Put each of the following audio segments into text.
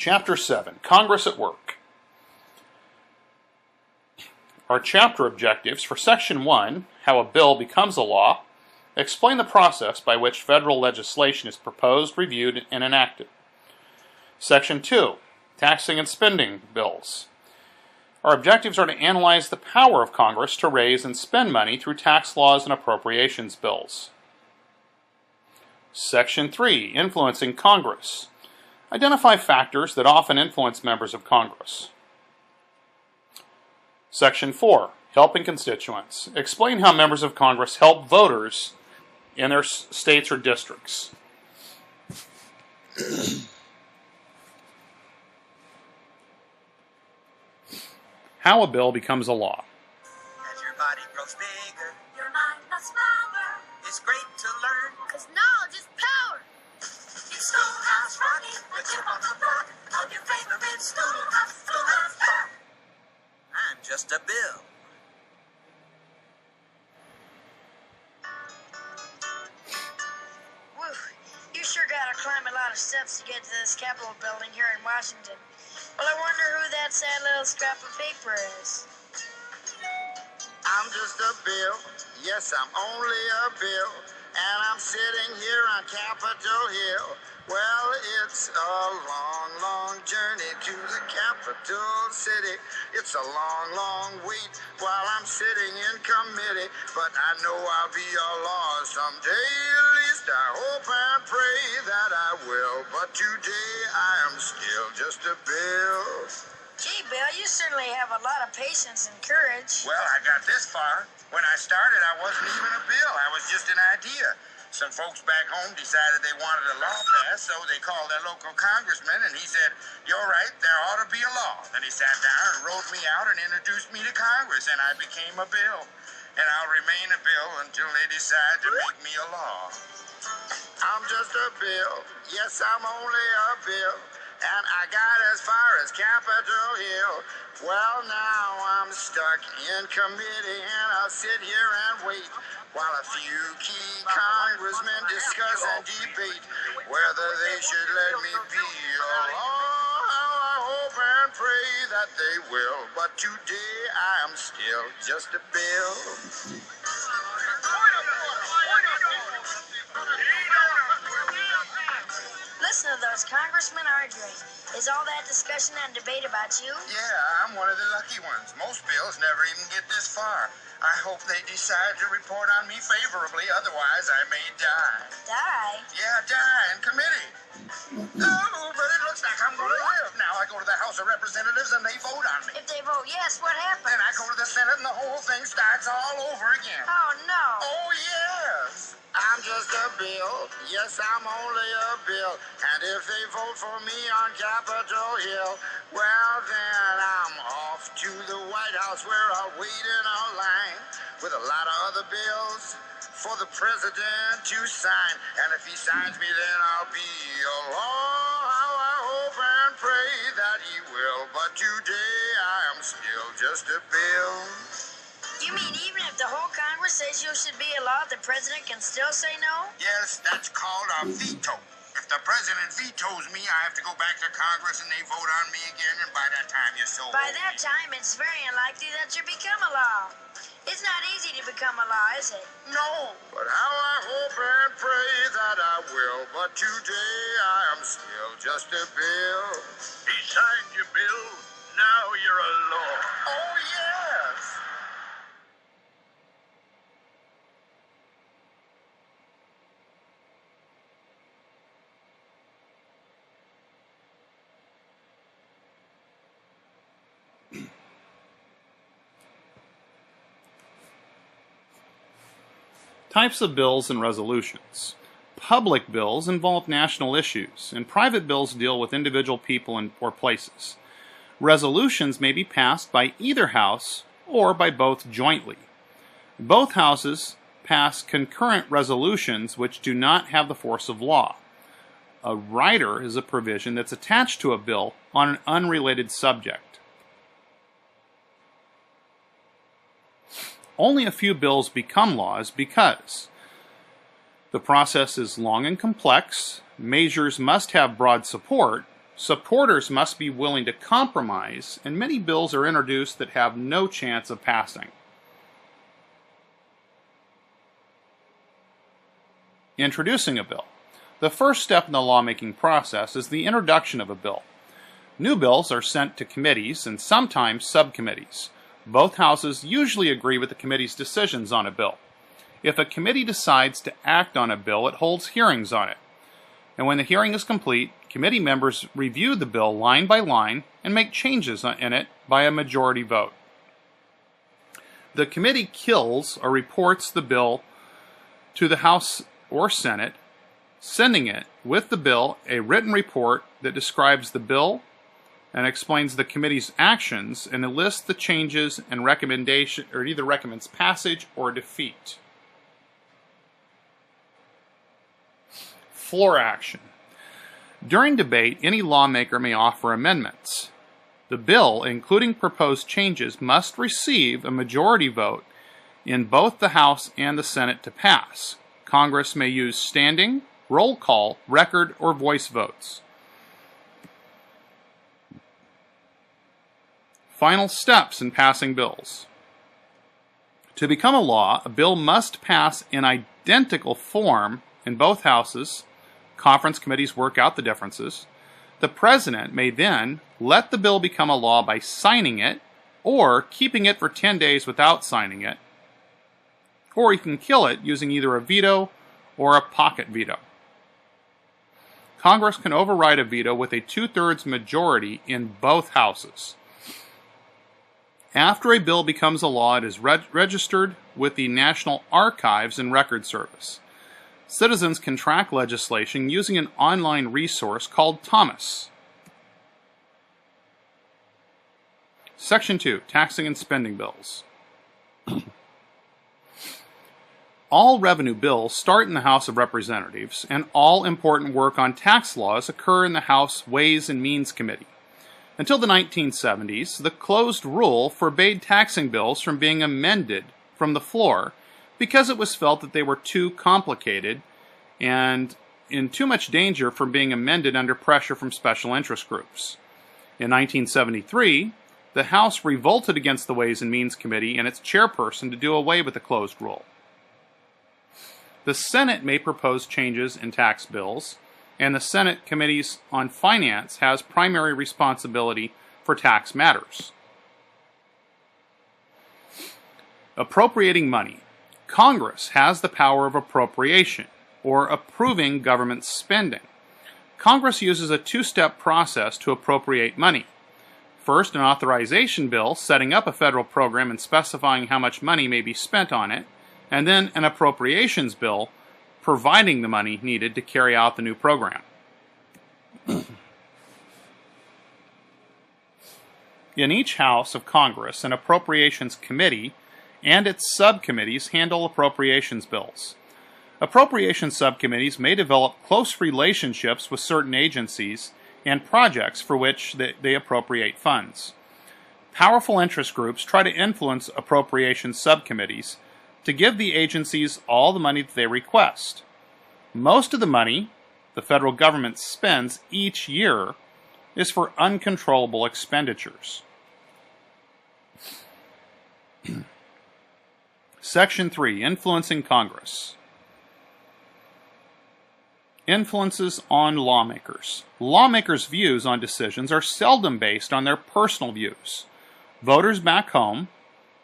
Chapter 7, Congress at Work. Our chapter objectives for Section 1, How a Bill Becomes a Law, explain the process by which federal legislation is proposed, reviewed, and enacted. Section 2, Taxing and Spending Bills. Our objectives are to analyze the power of Congress to raise and spend money through tax laws and appropriations bills. Section 3, Influencing Congress. Identify factors that often influence members of Congress. Section 4, Helping Constituents. Explain how members of Congress help voters in their states or districts. How a bill becomes a law. As your body grows bigger, your mind gets smaller. It's great to learn, 'cause knowledge is power. It's Schoolhouse Rocky, the chip on the block, on your favorite Schoolhouse Rock. I'm just a bill. Whew, you sure gotta climb a lot of steps to get to this Capitol building here in Washington. Well, I wonder who that sad little scrap of paper is. I'm just a bill. Yes, I'm only a bill. And I'm sitting here on Capitol Hill. Well, it's a long, long journey to the capital city. It's a long, long wait while I'm sitting in committee. But I know I'll be a law someday. At least I hope and pray that I will. But today I am still just a bill. Gee, Bill, you certainly have a lot of patience and courage. Well, I got this far. When I started, I wasn't even a bill. I was just an idea. Some folks back home decided they wanted a law passed, so they called their local congressman, and he said, "You're right, there ought to be a law." Then he sat down and wrote me out and introduced me to Congress, and I became a bill. And I'll remain a bill until they decide to make me a law. I'm just a bill. Yes, I'm only a bill. And I got as far as Capitol Hill. Well, now I'm stuck in committee, and I'll sit here and wait while a few key congressmen discuss and debate whether they should let me be a law. I hope and pray that they will, but today I am still just a bill. Listen to those congressmen arguing. Is all that discussion and debate about you? Yeah, I'm one of the lucky ones. Most bills never even get this far. I hope they decide to report on me favorably, otherwise I may die. Die? Yeah, die in committee. Oh, but it looks like I'm going to live. Now I go to the House of Representatives and they vote on me. If they vote yes, what happens? Then I go to the Senate and the whole thing starts all over again. Oh, no. Oh, yes. I'm just a bill. Yes, I'm only a bill. And if they vote for me on Capitol Hill, well, then I'm off to the White House where I'll wait in a line with a lot of other bills for the president to sign. And if he signs me, then I'll be a law. I hope and pray that he will. But today I am still just a bill. You mean even if the whole Congress says you should be a law, the president can still say no? Yes, that's called a veto. If the president vetoes me, I have to go back to Congress and they vote on me again, and by that time you're so By that time, it's very unlikely that you become a law. It's not easy to become a law, is it? No, but how I hope and pray that I will. But today I am still just a bill. He signed your bill. Now you're a law. Oh, yes. Types of bills and resolutions. Public bills involve national issues, and private bills deal with individual people or places. Resolutions may be passed by either house or by both jointly. Both houses pass concurrent resolutions which do not have the force of law. A rider is a provision that's attached to a bill on an unrelated subject. Only a few bills become laws because the process is long and complex, measures must have broad support, Supporters must be willing to compromise, and many bills are introduced that have no chance of passing. Introducing a bill. The first step in the lawmaking process is the introduction of a bill. New bills are sent to committees and sometimes subcommittees. Both houses usually agree with the committee's decisions on a bill. If a committee decides to act on a bill, it holds hearings on it. And when the hearing is complete, committee members review the bill line by line and make changes in it by a majority vote. The committee kills or reports the bill to the House or Senate, sending it with the bill a written report that describes the bill and explains the committee's actions and lists the changes and recommendation, or either recommends passage or defeat. Floor action. During debate, any lawmaker may offer amendments. The bill, including proposed changes, must receive a majority vote in both the House and the Senate to pass. Congress may use standing, roll call, record, or voice votes. Final steps in passing bills. To become a law, a bill must pass in identical form in both houses. Conference committees work out the differences. The President may then let the bill become a law by signing it, or keeping it for 10 days without signing it, or he can kill it using either a veto or a pocket veto. Congress can override a veto with a 2/3 majority in both houses. After a bill becomes a law, it is registered with the National Archives and Record Service. Citizens can track legislation using an online resource called Thomas. Section 2, Taxing and Spending Bills. All revenue bills start in the House of Representatives, and all important work on tax laws occur in the House Ways and Means Committee. Until the 1970s, the closed rule forbade taxing bills from being amended from the floor because it was felt that they were too complicated and in too much danger from being amended under pressure from special interest groups. In 1973, the House revolted against the Ways and Means Committee and its chairperson to do away with the closed rule. The Senate may propose changes in tax bills, and the Senate Committees on Finance has primary responsibility for tax matters. Appropriating money. Congress has the power of appropriation, or approving government spending. Congress uses a two-step process to appropriate money. First, an authorization bill setting up a federal program and specifying how much money may be spent on it, and then an appropriations bill providing the money needed to carry out the new program. In each House of Congress, an appropriations committee and its subcommittees handle appropriations bills. Appropriations subcommittees may develop close relationships with certain agencies and projects for which they appropriate funds. Powerful interest groups try to influence appropriations subcommittees to give the agencies all the money that they request. Most of the money the federal government spends each year is for uncontrollable expenditures. Section 3, Influencing Congress. Influences on lawmakers. Lawmakers' views on decisions are seldom based on their personal views. Voters back home,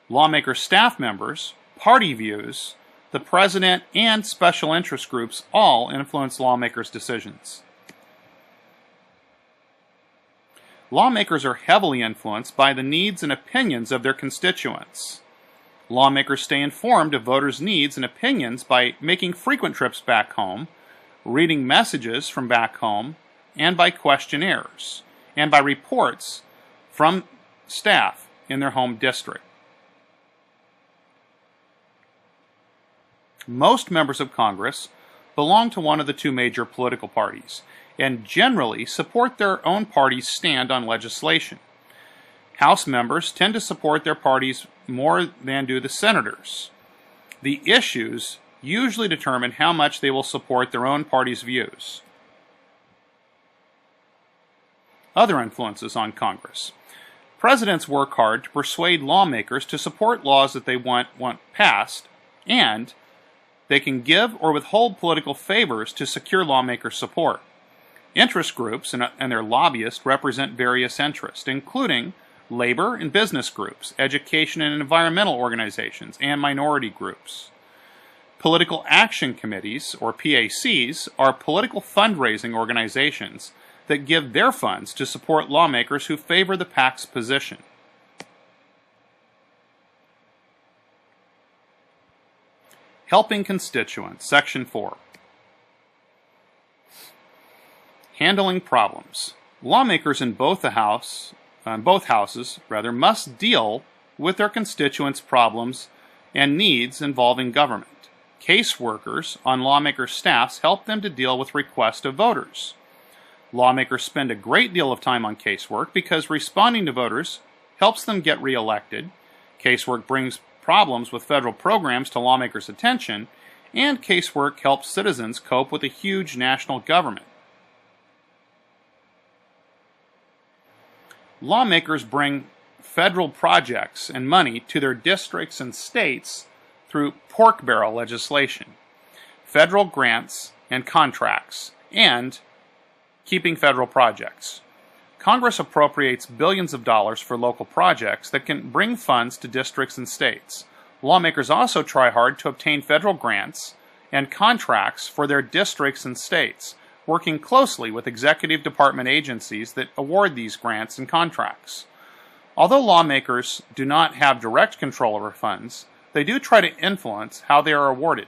lawmaker staff members, party views, the president, and special interest groups all influence lawmakers' decisions. Lawmakers are heavily influenced by the needs and opinions of their constituents. Lawmakers stay informed of voters' needs and opinions by making frequent trips back home, reading messages from back home, and by questionnaires, and by reports from staff in their home district. Most members of Congress belong to one of the two major political parties, and generally support their own party's stand on legislation. House members tend to support their parties more than do the senators. The issues usually determine how much they will support their own party's views. other influences on Congress. Presidents work hard to persuade lawmakers to support laws that they want passed, and they can give or withhold political favors to secure lawmaker support. Interest groups and their lobbyists represent various interests, including labor and business groups, education and environmental organizations, and minority groups. Political Action Committees, or PACs, are political fundraising organizations that give their funds to support lawmakers who favor the PAC's position. Helping constituents, Section 4. Handling problems. Lawmakers in both houses must deal with their constituents' problems and needs involving government. Caseworkers on lawmakers' staffs help them to deal with requests of voters. Lawmakers spend a great deal of time on casework because responding to voters helps them get reelected. Casework brings problems with federal programs to lawmakers' attention, and casework helps citizens cope with a huge national government. Lawmakers bring federal projects and money to their districts and states through pork barrel legislation, federal grants and contracts, and keeping federal projects. Congress appropriates billions of dollars for local projects that can bring funds to districts and states. Lawmakers also try hard to obtain federal grants and contracts for their districts and states, working closely with executive department agencies that award these grants and contracts. Although lawmakers do not have direct control over funds, they do try to influence how they are awarded.